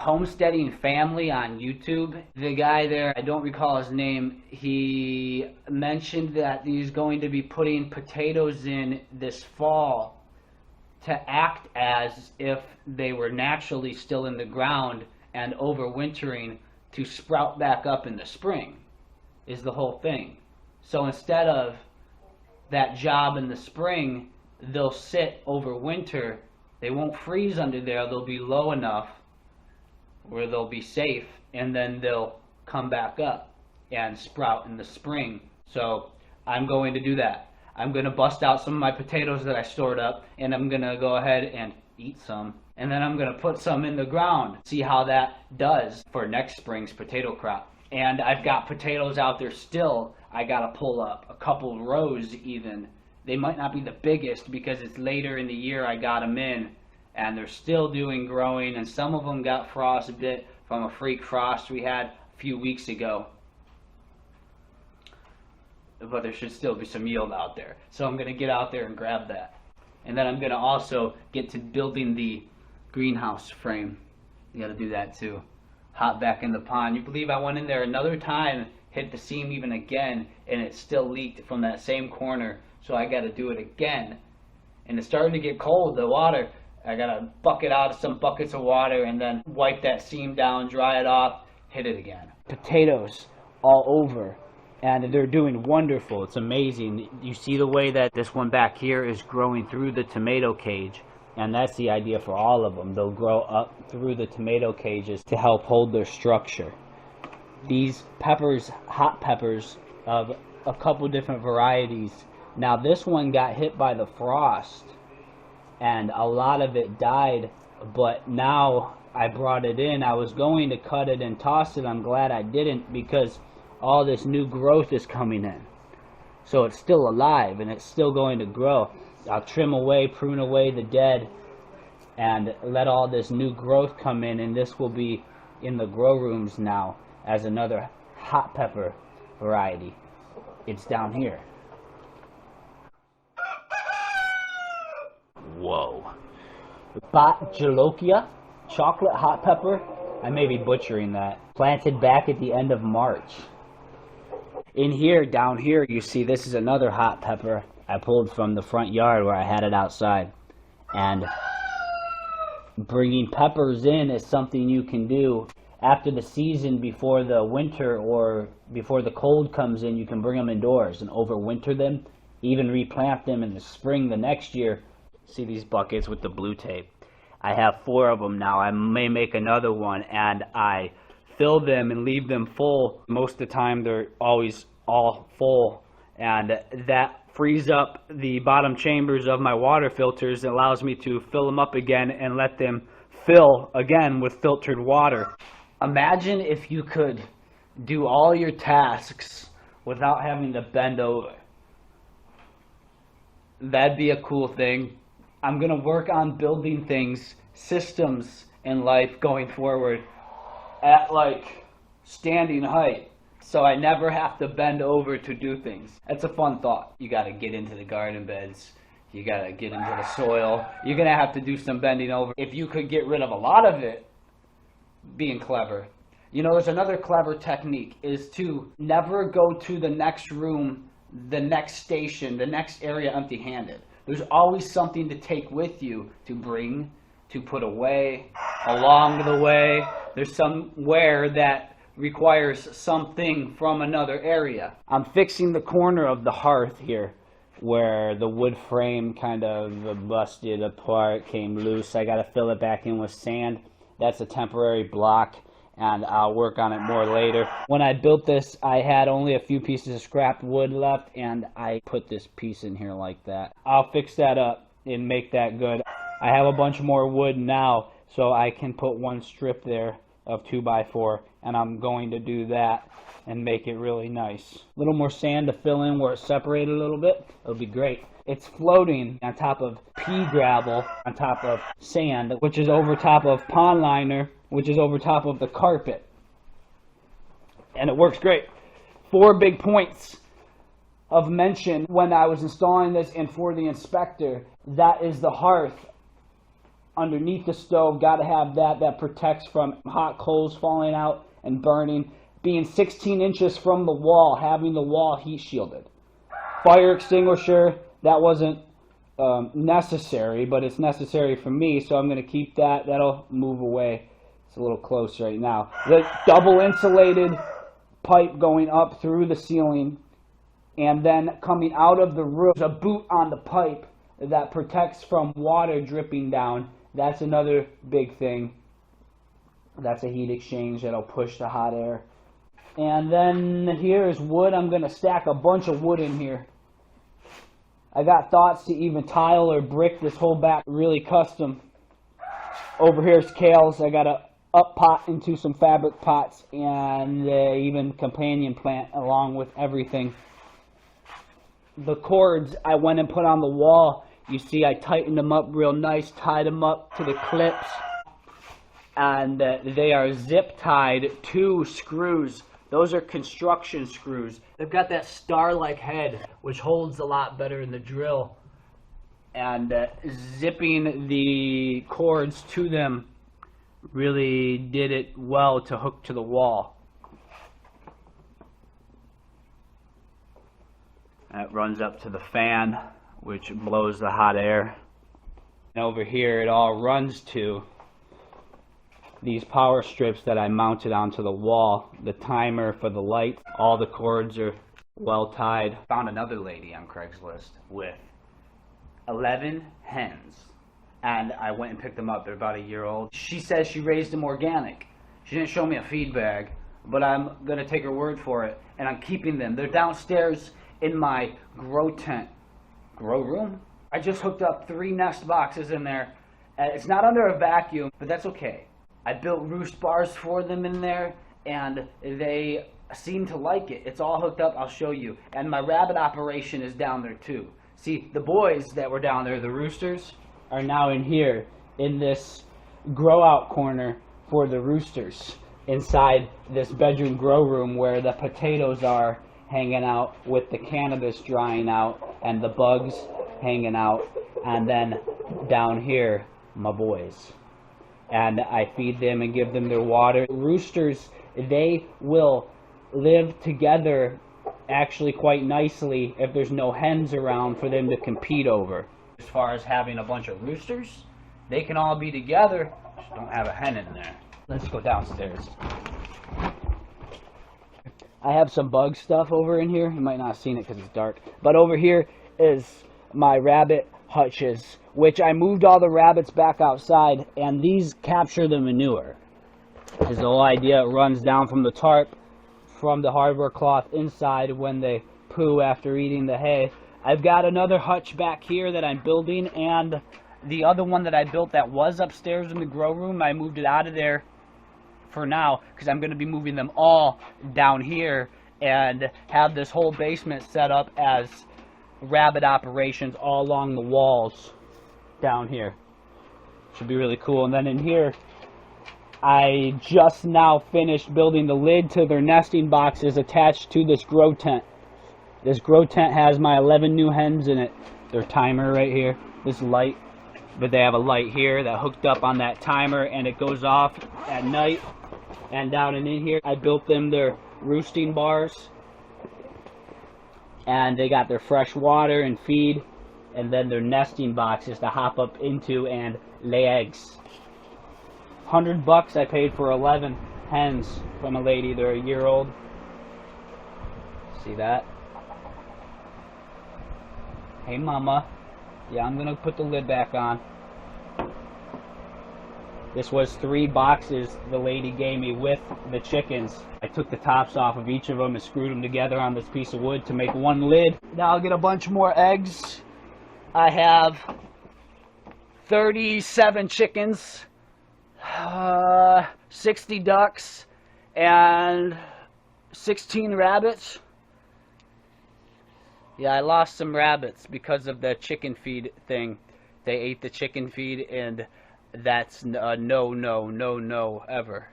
Homesteading Family on YouTube. The guy there, I don't recall his name, he mentioned that he's going to be putting potatoes in this fall to act as if they were naturally still in the ground and overwintering to sprout back up in the spring, is the whole thing. So instead of that job in the spring, they'll sit over winter. They won't freeze under there. They'll be low enough where they'll be safe, and then they'll come back up and sprout in the spring. So I'm going to do that. I'm going to bust out some of my potatoes that I stored up, and I'm going to go ahead and eat some. And then I'm going to put some in the ground, see how that does for next spring's potato crop. And I've got potatoes out there still. I got to pull up a couple rows even. They might not be the biggest because it's later in the year I got them in, and they're still doing growing, and some of them got frostbit from a freak frost we had a few weeks ago. But there should still be some yield out there. So I'm going to get out there and grab that. And then I'm going to also get to building the greenhouse frame. You got to do that too. Hop back in the pond. You believe I went in there another time, hit the seam even again, and it still leaked from that same corner. So I got to do it again. And it's starting to get cold, the water. I got to bucket out some buckets of water and then wipe that seam down, dry it off, hit it again. Potatoes all over, and they're doing wonderful. It's amazing. You see the way that this one back here is growing through the tomato cage, and that's the idea for all of them. They'll grow up through the tomato cages to help hold their structure. These peppers, hot peppers of a couple different varieties. Now this one got hit by the frost, and a lot of it died, but now I brought it in. I was going to cut it and toss it. I'm glad I didn't, because all this new growth is coming in. So it's still alive and it's still going to grow. I'll trim away, prune away the dead, and let all this new growth come in, and this will be in the grow rooms now as another hot pepper variety. It's down here. Whoa. Guillotine, chocolate hot pepper. I may be butchering that. Planted back at the end of March. In here, down here, you see this is another hot pepper I pulled from the front yard where I had it outside. And bringing peppers in is something you can do after the season, before the winter or before the cold comes in. You can bring them indoors and overwinter them, even replant them in the spring the next year. See these buckets with the blue tape? I have 4 of them now. I may make another one, and I fill them and leave them full. Most of the time they're always all full, and that frees up the bottom chambers of my water filters. It allows me to fill them up again and let them fill again with filtered water. Imagine if you could do all your tasks without having to bend over. That'd be a cool thing. I'm going to work on building things, systems in life going forward at like standing height, so I never have to bend over to do things. That's a fun thought. You got to get into the garden beds. You got to get into the soil. You're going to have to do some bending over. If you could get rid of a lot of it, being clever. You know, there's another clever technique, is to never go to the next room, the next station, the next area empty-handed. There's always something to take with you, to bring, to put away, along the way. There's somewhere that requires something from another area. I'm fixing the corner of the hearth here, where the wood frame kind of busted apart, came loose. I got to fill it back in with sand. That's a temporary block, and I'll work on it more later. When I built this, I had only a few pieces of scrap wood left, and I put this piece in here like that. I'll fix that up and make that good. I have a bunch more wood now, so I can put one strip there of 2x4, and I'm going to do that and make it really nice. A little more sand to fill in where it's separated a little bit. It'll be great. It's floating on top of pea gravel, on top of sand, which is over top of pond liner, which is over top of the carpet. And it works great. 4 big points of mention when I was installing this and for the inspector. That is the hearth. underneath the stove. Got to have that. That protects from hot coals falling out and burning. Being 16 inches from the wall, having the wall heat shielded. Fire extinguisher, that wasn't necessary, but it's necessary for me, so I'm going to keep that. That'll move away. It's a little close right now. The double insulated pipe going up through the ceiling, and then coming out of the roof, a boot on the pipe that protects from water dripping down. That's another big thing. That's a heat exchange that'll push the hot air. And then here is wood. I'm going to stack a bunch of wood in here. I got thoughts to even tile or brick this whole back really custom. Over here's kales. I got a up pot into some fabric pots and even companion plant along with everything. The cords I went and put on the wall. You see I tightened them up real nice, tied them up to the clips, and they are zip tied to screws. Those are construction screws. They've got that star-like head, which holds a lot better in the drill. And zipping the cords to them really did it well to hook to the wall. That runs up to the fan, which blows the hot air. And over here it all runs to these power strips that I mounted onto the wall, the timer for the light. All the cords are well tied. Found another lady on Craigslist with 11 hens, and I went and picked them up. They're about a year old. She says she raised them organic. She didn't show me a feed bag, but I'm gonna take her word for it, and I'm keeping them. They're downstairs in my grow tent. Grow room? I just hooked up 3 nest boxes in there. It's not under a vacuum, but that's okay. I built roost bars for them in there, and they seem to like it. It's all hooked up, I'll show you. And my rabbit operation is down there too. See, the boys that were down there, the roosters, are now in here, in this grow out corner for the roosters, inside this bedroom grow room where the potatoes are hanging out with the cannabis drying out and the bugs hanging out. And then down here, my boys. And I feed them and give them their water. Roosters, they will live together actually quite nicely if there's no hens around for them to compete over. As far as having a bunch of roosters, they can all be together, just don't have a hen in there. Let's go downstairs. I have some bug stuff over in here. You might not have seen it because it's dark. But over here is my rabbit hutches, which I moved all the rabbits back outside, and these capture the manure. Is the whole idea. It runs down from the tarp, from the hardware cloth inside when they poo after eating the hay. I've got another hutch back here that I'm building, and the other one that I built that was upstairs in the grow room, I moved it out of there for now because I'm going to be moving them all down here and have this whole basement set up as rabbit operations all along the walls down here. Should be really cool. And then in here, I just now finished building the lid to their nesting boxes attached to this grow tent. This grow tent has my 11 new hens in it. Their timer right here, this light. But they have a light here that hooked up on that timer, and it goes off at night. And down and in here, I built them their roosting bars. And they got their fresh water and feed, and then their nesting boxes to hop up into and lay eggs. $100 I paid for 11 hens from a lady. They're a year old. See that? Hey mama. Yeah, I'm gonna put the lid back on. This was 3 boxes the lady gave me with the chickens. I took the tops off of each of them and screwed them together on this piece of wood to make one lid. Now I'll get a bunch more eggs. I have 37 chickens, 60 ducks, and 16 rabbits. Yeah, I lost some rabbits because of the chicken feed thing. They ate the chicken feed, and that's a no ever.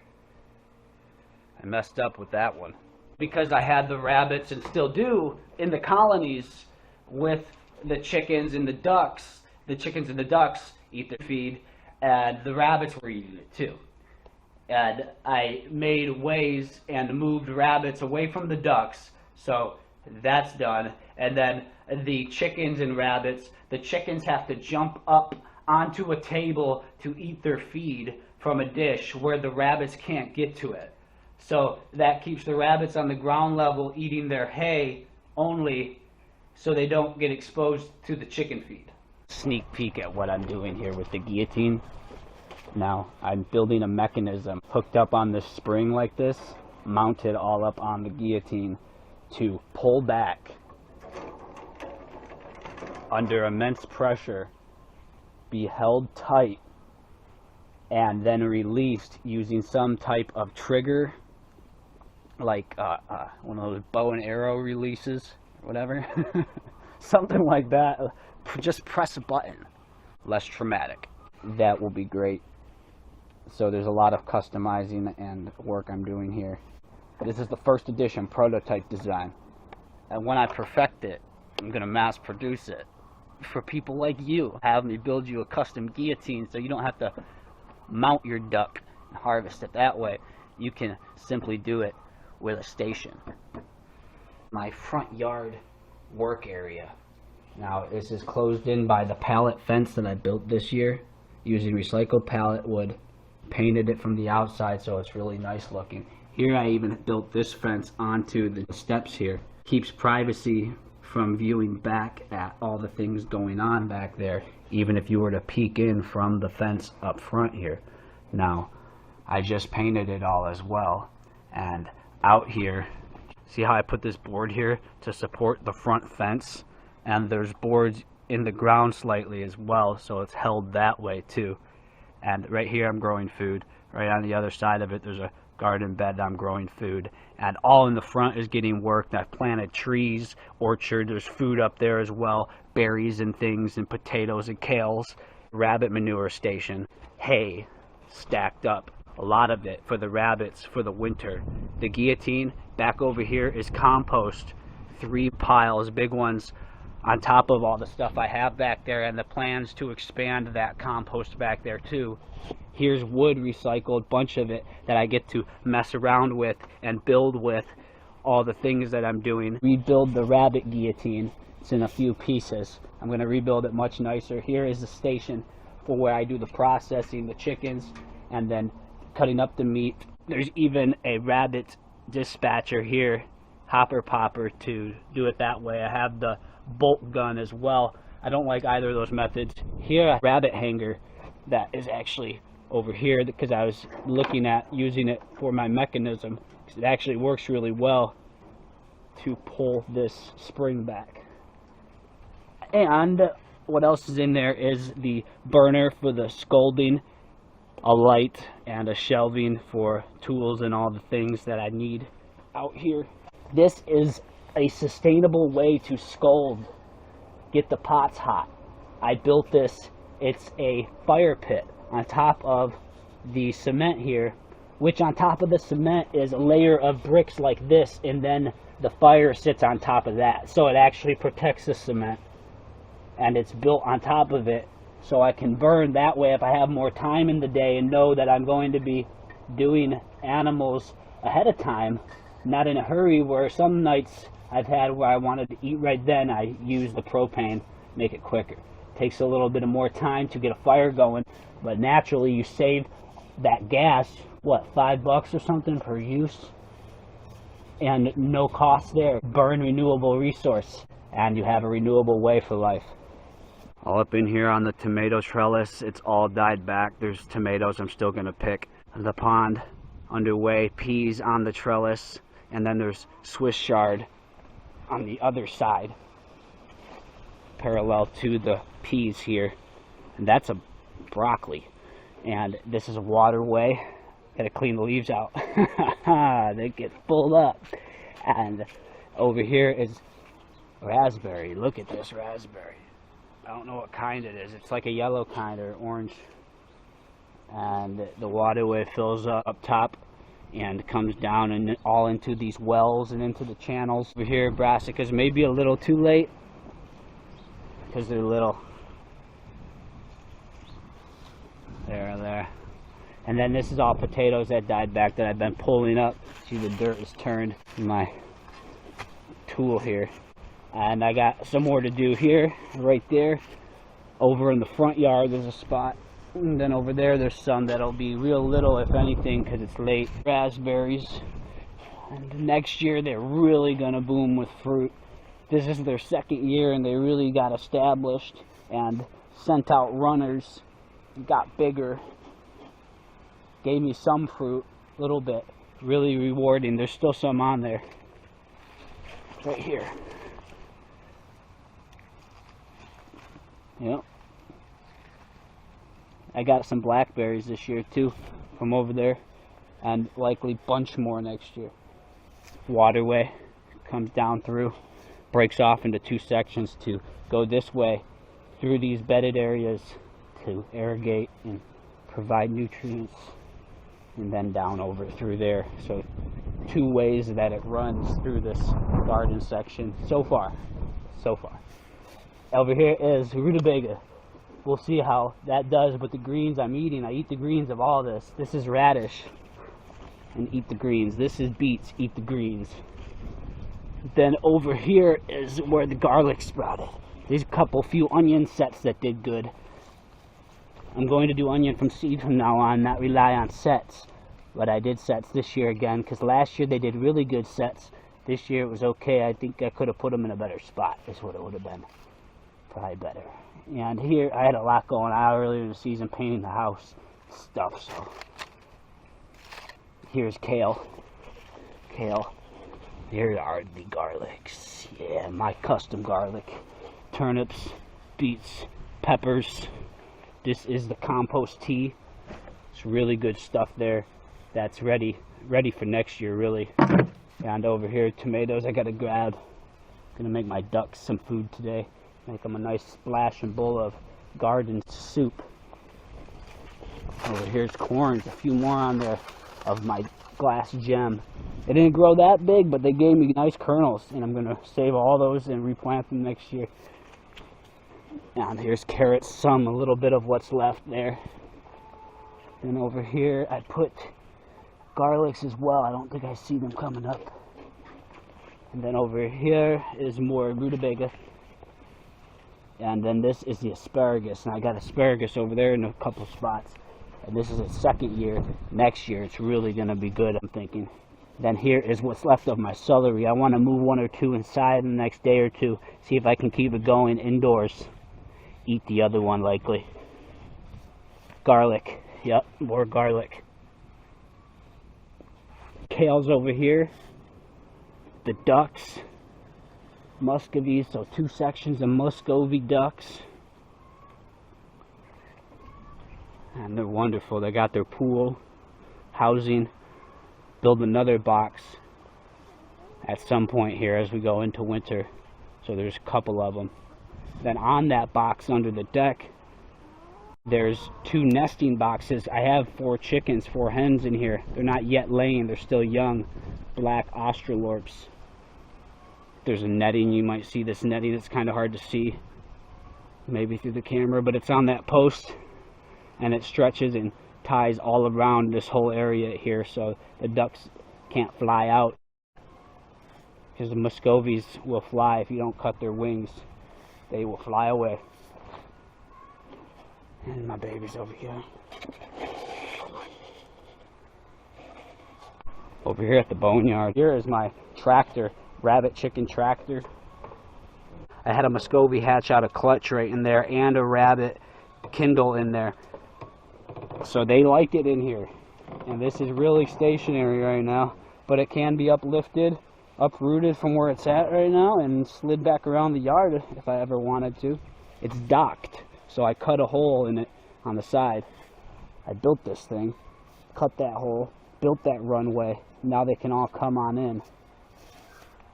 I messed up with that one. Because I had the rabbits, and still do, in the colonies with the chickens and the ducks. The chickens and the ducks eat their feed, and the rabbits were eating it too. And I made ways and moved rabbits away from the ducks, so that's done. And then the chickens and rabbits, the chickens have to jump up onto a table to eat their feed from a dish where the rabbits can't get to it. So that keeps the rabbits on the ground level eating their hay only, so they don't get exposed to the chicken feed. Sneak peek at what I'm doing here with the guillotine. Now I'm building a mechanism hooked up on this spring like this, mounted all up on the guillotine to pull back under immense pressure, be held tight, and then released using some type of trigger, like one of those bow and arrow releases or whatever. Something like that. Just press a button. Less traumatic. That will be great. So there's a lot of customizing and work I'm doing here. This is the first edition prototype design, and when I perfect it, I'm going to mass produce it for people like you. Have me build you a custom guillotine so you don't have to mount your duck and harvest it that way. You can simply do it with a station. My front yard work area. Now this is closed in by the pallet fence that I built this year using recycled pallet wood. Painted it from the outside so it's really nice looking. Here I even built this fence onto the steps here. Keeps privacy from viewing back at all the things going on back there, even if you were to peek in from the fence up front here. Now I just painted it all as well, and out here, see how I put this board here to support the front fence, and there's boards in the ground slightly as well, so it's held that way too. And right here I'm growing food. Right on the other side of it there's a garden bed that I'm growing food. And all in the front is getting worked. I've planted trees, orchard, there's food up there as well. Berries and things, and potatoes and kales. Rabbit manure station. Hay stacked up. A lot of it for the rabbits for the winter. The guillotine back over here is compost. 3 piles, big ones, on top of all the stuff I have back there, and the plans to expand that compost back there too. Here's wood recycled, bunch of it that I get to mess around with and build with all the things that I'm doing. Rebuild the rabbit guillotine. It's in a few pieces. I'm going to rebuild it much nicer. Here is the station for where I do the processing, the chickens, and then cutting up the meat. There's even a rabbit dispatcher here, hopper popper, to do it that way. I have the bolt gun as well. I don't like either of those methods. Here, a rabbit hanger that is actually over here because I was looking at using it for my mechanism. It actually works really well to pull this spring back. And what else is in there is the burner for the scalding, a light, and a shelving for tools and all the things that I need out here. This is a sustainable way to scald, get the pots hot. I built this. It's a fire pit on top of the cement here, which on top of the cement is a layer of bricks like this, and then the fire sits on top of that, so it actually protects the cement, and it's built on top of it so I can burn that way if I have more time in the day and know that I'm going to be doing animals ahead of time, not in a hurry, where some nights I've had where I wanted to eat right then. I use the propane, make it quicker. Takes a little bit of more time to get a fire going, but naturally you save that gas, what, $5 or something per use, and no cost there. Burn renewable resource, and you have a renewable way for life. All up in here on the tomato trellis, it's all died back. There's tomatoes I'm still gonna pick. The pond underway, peas on the trellis, and then there's Swiss chard on the other side, parallel to the peas here, and that's a broccoli. And this is a waterway. Gotta clean the leaves out. They get full up. And over here is raspberry. Look at this raspberry. I don't know what kind it is. It's like a yellow kind or orange. And the waterway fills up top and comes down and all into these wells and into the channels. Over here, brassicas may be a little too late because they're little. There. And then this is all potatoes that died back that I've been pulling up. See, the dirt is turned in my tool here. And I got some more to do here, right there. Over in the front yard, there's a spot. And then over there, there's some that'll be real little, if anything, because it's late. Raspberries. And next year, they're really going to boom with fruit. This is their second year, and they really got established and sent out runners. Got bigger. Gave me some fruit, a little bit. Really rewarding. There's still some on there. Right here. Yep. I got some blackberries this year too from over there, and likely bunch more next year. Waterway comes down through, breaks off into two sections to go this way through these bedded areas to irrigate and provide nutrients, and then down over through there. So two ways that it runs through this garden section so far. Over here is rutabaga. We'll see how that does with the greens I'm eating. I eat the greens of all this. This is radish, and eat the greens. This is beets, eat the greens. Then over here is where the garlic sprouted. There's a few onion sets that did good. I'm going to do onion from seed from now on, not rely on sets. But I did sets this year again, because last year they did really good sets. This year it was okay. I think I could have put them in a better spot, is what it would have been. Probably better. And here I had a lot going on earlier in the season, painting the house stuff. So here's kale. There are the garlics. Yeah, my custom garlic. Turnips, beets, peppers. This is the compost tea. It's really good stuff there. That's ready for next year, really. And over here, tomatoes I gotta grab. Gonna make my ducks some food today. Make them a nice splash and bowl of garden soup. Over here's corns, a few more on there of my glass gem. They didn't grow that big, but they gave me nice kernels, and I'm gonna save all those and replant them next year. And here's carrots, a little bit of what's left there. And over here I put garlics as well. I don't think I see them coming up. And then over here is more rutabaga. And then this is the asparagus, and I got asparagus over there in a couple spots. And this is its second year. Next year it's really going to be good, I'm thinking. Then here is what's left of my celery. I want to move one or two inside in the next day or two, see if I can keep it going indoors. Eat the other one likely. Garlic, yep, more garlic. Kale's over here. The ducks. Muscovy, so two sections of Muscovy ducks. And they're wonderful. They got their pool, housing. Build another box at some point here as we go into winter. So there's a couple of them. Then on that box under the deck, there's two nesting boxes. I have 4 chickens, 4 hens in here. They're not yet laying, they're still young. Black Australorps. There's a netting, you might see this netting. It's kind of hard to see, maybe through the camera, but it's on that post, and it stretches and ties all around this whole area here, so the ducks can't fly out, because the Muscovies will fly if you don't cut their wings. They will fly away. And my baby's over here. Over here at the boneyard. Here is my tractor, rabbit chicken tractor. I had a Muscovy hatch out of clutch right in there, and a rabbit Kindle in there. So they liked it in here. And this is really stationary right now, but it can be uplifted, uprooted from where it's at right now, and slid back around the yard if I ever wanted to. It's docked, so I cut a hole in it on the side. I built this thing, cut that hole, built that runway. Now they can all come on in.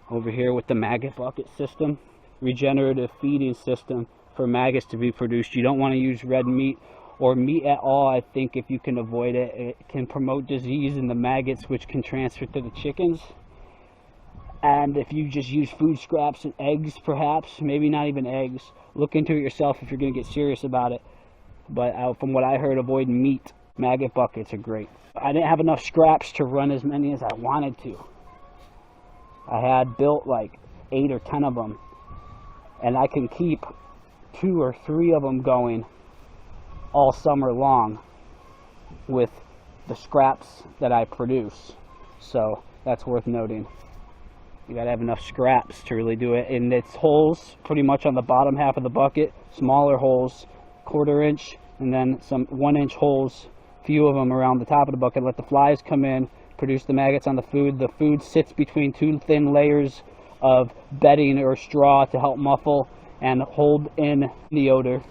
Over here with the maggot bucket system, regenerative feeding system for maggots to be produced. You don't want to use red meat or meat at all. I think if you can avoid it, it can promote disease in the maggots, which can transfer to the chickens. And if you just use food scraps and eggs, perhaps, maybe not even eggs, look into it yourself if you're going to get serious about it. But from what I heard, avoid meat Maggot buckets are great. I didn't have enough scraps to run as many as I wanted to. I had built like 8 or 10 of them, and I can keep 2 or 3 of them going all summer long with the scraps that I produce. So that's worth noting. You gotta have enough scraps to really do it. And it's holes pretty much on the bottom half of the bucket, smaller holes, 1/4 inch, and then some 1-inch holes, few of them around the top of the bucket. Let the flies come in, produce the maggots on the food. The food sits between 2 thin layers of bedding or straw to help muffle and hold in the odor.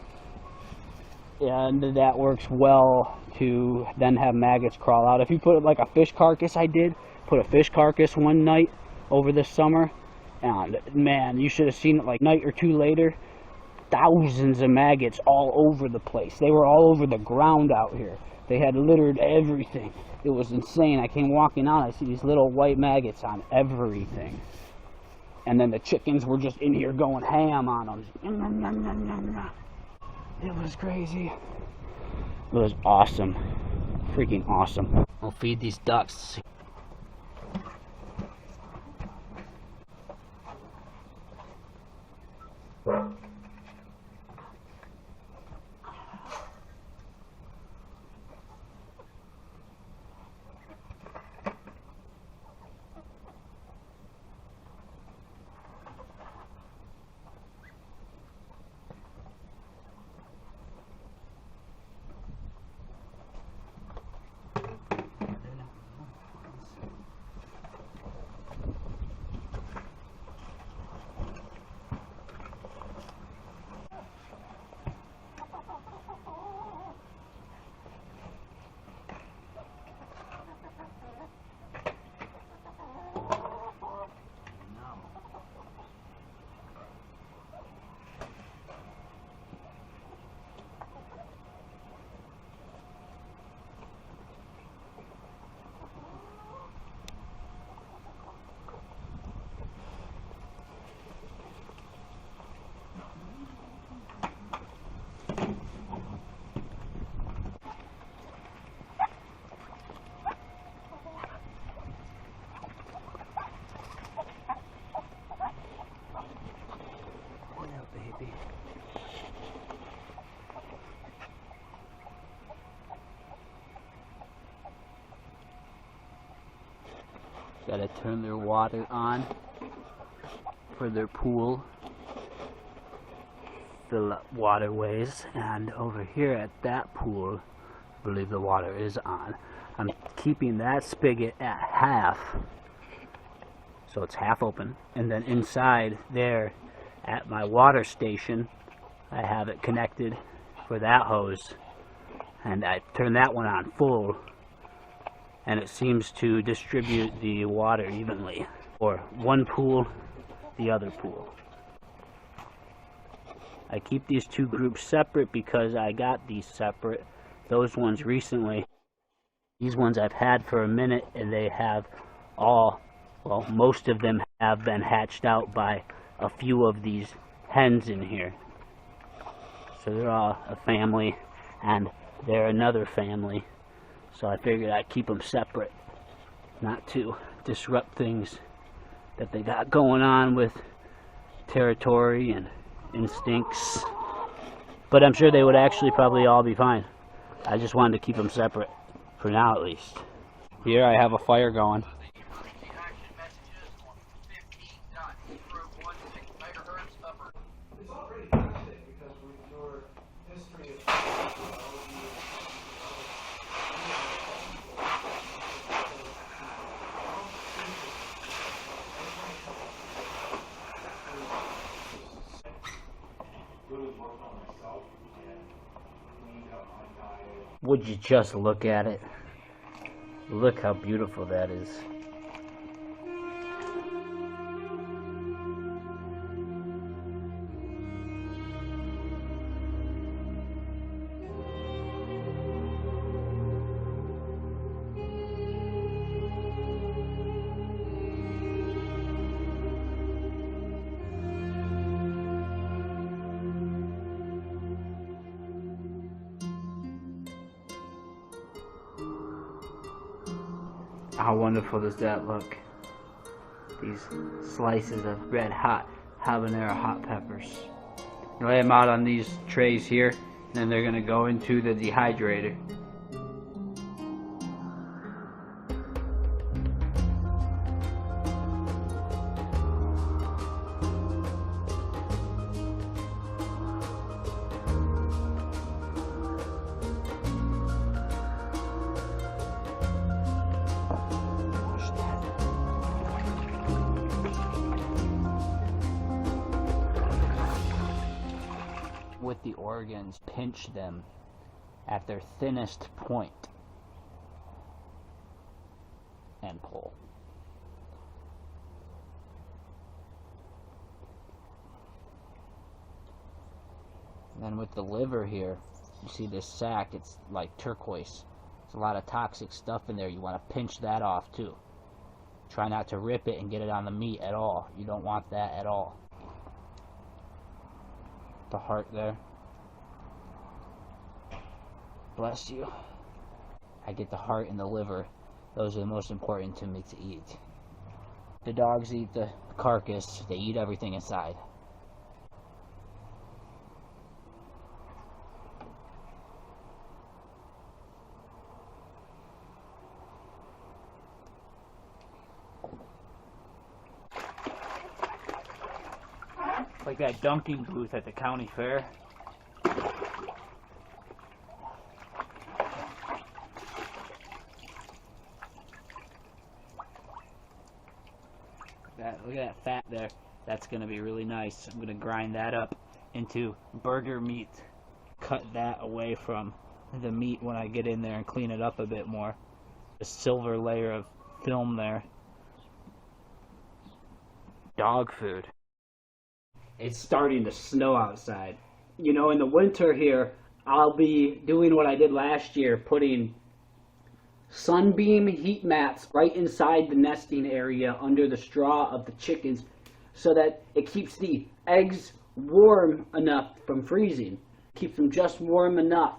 And that works well to then have maggots crawl out. If you put like a fish carcass, I did put a fish carcass one night over this summer, and man, you should have seen it like night or 2 later. Thousands of maggots all over the place. They were all over the ground out here. They had littered everything. It was insane. I came walking out, I see these little white maggots on everything. And then the chickens were just in here going ham on them. It was crazy. It was awesome. Freaking awesome. I'll feed these ducks. Gotta turn their water on for their pool, fill up waterways, and over here at that pool, I believe the water is on. I'm keeping that spigot at half, so it's half open, and then inside there at my water station, I have it connected for that hose, and I turn that one on full, and it seems to distribute the water evenly, or one pool, the other pool. I keep these 2 groups separate because I got these separate. Those ones recently, these ones I've had for a minute, and they have all, well, most of them have been hatched out by a few of these hens in here. So they're all a family, and they're another family. So I figured I'd keep them separate, not to disrupt things that they got going on with territory and instincts. But I'm sure they would actually probably all be fine. I just wanted to keep them separate, for now at least. Here I have a fire going. Would you just look at it? Look how beautiful that is. How wonderful does that look? These slices of red hot habanero hot peppers. Lay them out on these trays here, and then they're gonna go into the dehydrator. With the organs, pinch them at their thinnest point and pull. And then with the liver here, you see this sac, it's like turquoise. There's a lot of toxic stuff in there. You want to pinch that off too. Try not to rip it and get it on the meat at all. You don't want that at all. The heart there. Bless you. I get the heart and the liver. Those are the most important to me to eat. The dogs eat the carcass. They eat everything inside. Like that dunking booth at the county fair. Look at that fat there. That's going to be really nice. I'm going to grind that up into burger meat. Cut that away from the meat when I get in there and clean it up a bit more. A silver layer of film there. Dog food. It's starting to snow outside. You know, in the winter here, I'll be doing what I did last year, putting sunbeam heat mats right inside the nesting area under the straw of the chickens so that it keeps the eggs warm enough from freezing. Keeps them just warm enough.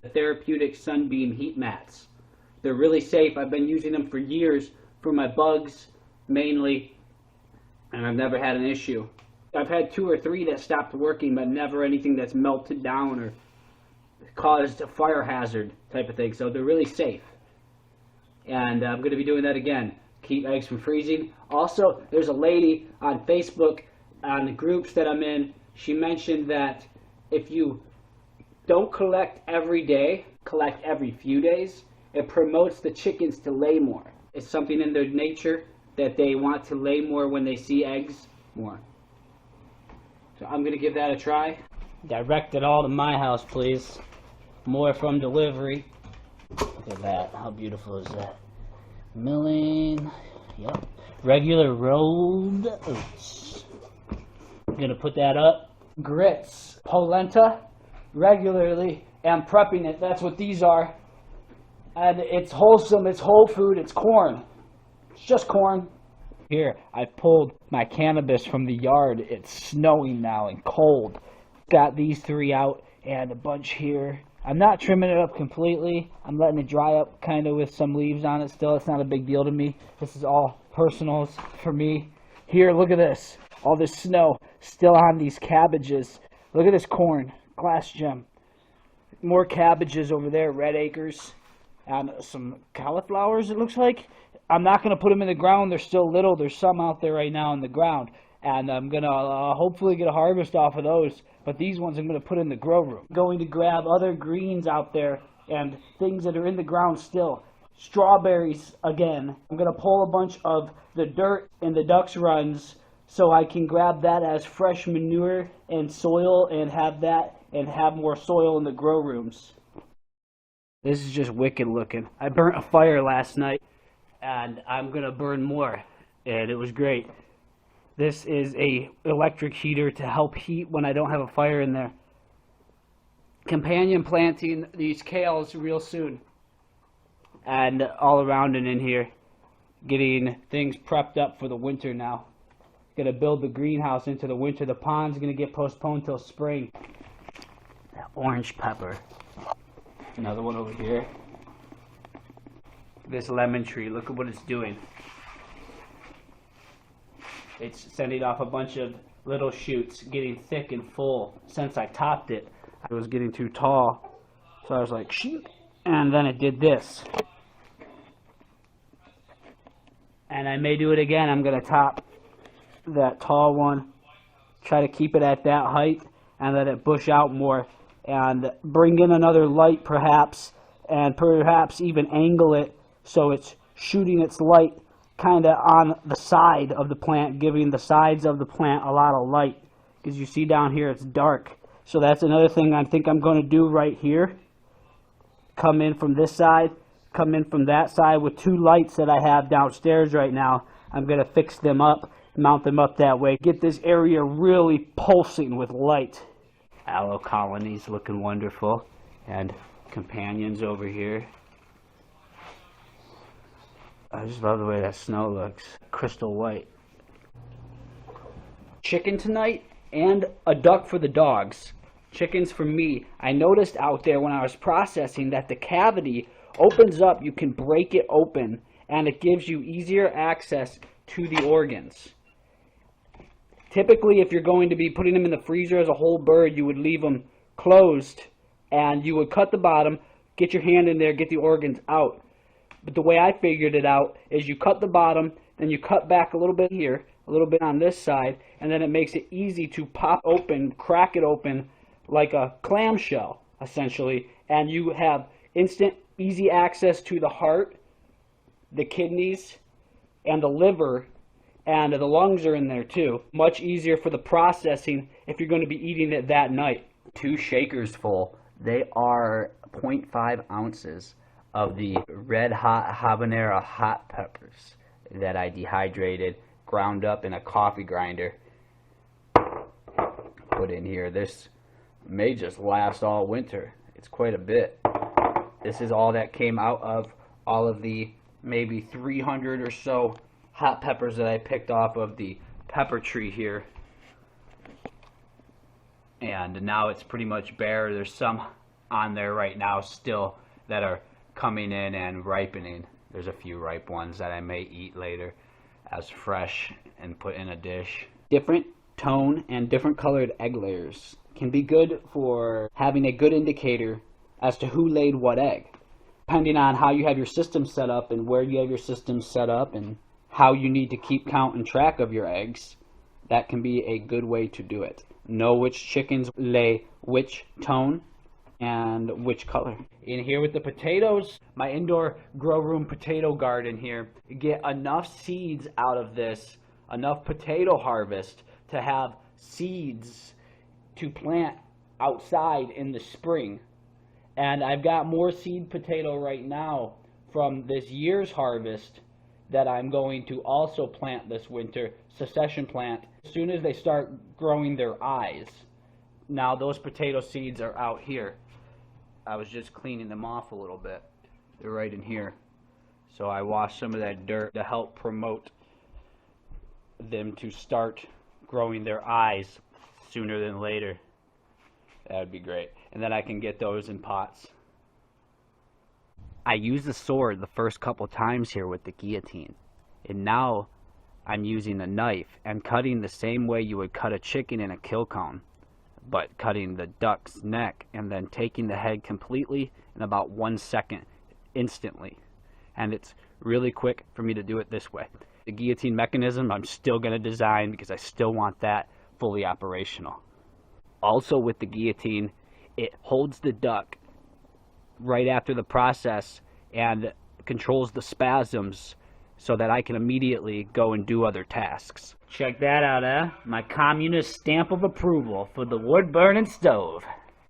The therapeutic sunbeam heat mats. They're really safe. I've been using them for years for my bugs mainly, and I've never had an issue. I've had 2 or 3 that stopped working, but never anything that's melted down or caused a fire hazard type of thing. So they're really safe. And I'm going to be doing that again. Keep eggs from freezing. Also, there's a lady on Facebook, on the groups that I'm in. She mentioned that if you don't collect every day, collect every few days, it promotes the chickens to lay more. It's something in their nature that they want to lay more when they see eggs more. So I'm going to give that a try. Direct it all to my house, please. More from delivery. Look at that. How beautiful is that? Milling. Yep. Regular rolled oats. I'm going to put that up. Grits. Polenta. Regularly. am prepping it. That's what these are. And it's wholesome, it's whole food, it's corn. It's just corn. Here, I pulled my cannabis from the yard. It's snowing now and cold. Got these three out and a bunch here. I'm not trimming it up completely. I'm letting it dry up kind of with some leaves on it still. It's not a big deal to me. This is all personals for me. Here, look at this. All this snow still on these cabbages. Look at this corn. Glass gem. More cabbages over there, red acres. And some cauliflowers, it looks like. I'm not going to put them in the ground. They're still little. There's some out there right now in the ground. And I'm going to hopefully get a harvest off of those. But these ones I'm going to put in the grow room. I'm going to grab other greens out there and things that are in the ground still. Strawberries again. I'm going to pull a bunch of the dirt in the ducks runs so I can grab that as fresh manure and soil and have that and have more soil in the grow rooms. This is just wicked looking. I burnt a fire last night and I'm going to burn more. And it was great. This is a electric heater to help heat when I don't have a fire in there. Companion planting these kales real soon. And all around and in here. Getting things prepped up for the winter now. Gonna build the greenhouse into the winter. The pond's gonna get postponed till spring. That orange pepper. Another one over here. this lemon tree. Look at what it's doing. It's sending off a bunch of little shoots, getting thick and full. Since I topped it, it was getting too tall. So I was like, shoot. And then it did this. And I may do it again. I'm going to top that tall one, try to keep it at that height, and let it bush out more. And bring in another light perhaps, and perhaps even angle it so it's shooting its light kind of on the side of the plant, giving the sides of the plant a lot of light. Because you see down here it's dark. So that's another thing I think I'm going to do right here. Come in from this side, come in from that side with two lights that I have downstairs right now. I'm going to fix them up, mount them up that way. Get this area really pulsing with light. Aloe colonies looking wonderful. And companions over here. I just love the way that snow looks. Crystal white. Chicken tonight and a duck for the dogs. Chickens for me. I noticed out there when I was processing that the cavity opens up. You can break it open and it gives you easier access to the organs. Typically, if you're going to be putting them in the freezer as a whole bird, you would leave them closed and you would cut the bottom, get your hand in there, get the organs out. But the way I figured it out is you cut the bottom, then you cut back a little bit here, a little bit on this side, and then it makes it easy to pop open, crack it open like a clamshell, essentially. And you have instant, easy access to the heart, the kidneys, and the liver, and the lungs are in there too. Much easier for the processing if you're going to be eating it that night. 2 shakers full. They are 0.5 ounces of the red hot habanero hot peppers that I dehydrated, ground up in a coffee grinder, put in here. This may just last all winter. It's quite a bit. This is all that came out of all of the maybe 300 or so hot peppers that I picked off of the pepper tree here. And now it's pretty much bare. There's some on there right now still that are coming in and ripening. There's a few ripe ones that I may eat later as fresh and put in a dish. Different tone and different colored egg layers can be good for having a good indicator as to who laid what egg. Depending on how you have your system set up and where you have your system set up and how you need to keep count and track of your eggs, that can be a good way to do it. Know which chickens lay which tone and which color. In here with the potatoes, my indoor grow room potato garden here, get enough seeds out of this, enough potato harvest to have seeds to plant outside in the spring. And I've got more seed potato right now from this year's harvest that I'm going to also plant this winter, succession plant, as soon as they start growing their eyes. Now those potato seeds are out here. I was just cleaning them off a little bit. They're right in here. So I washed some of that dirt to help promote them to start growing their eyes sooner than later. That would be great. And then I can get those in pots. I used the sword the first couple times here with the guillotine. And now I'm using a knife and cutting the same way you would cut a chicken in a kill cone, but cutting the duck's neck and then taking the head completely in about 1 second instantly. And it's really quick for me to do it this way. The guillotine mechanism I'm still going to design because I still want that fully operational. Also with the guillotine, it holds the duck right after the process and controls the spasms so that I can immediately go and do other tasks. Check that out, My communist stamp of approval for the wood-burning stove.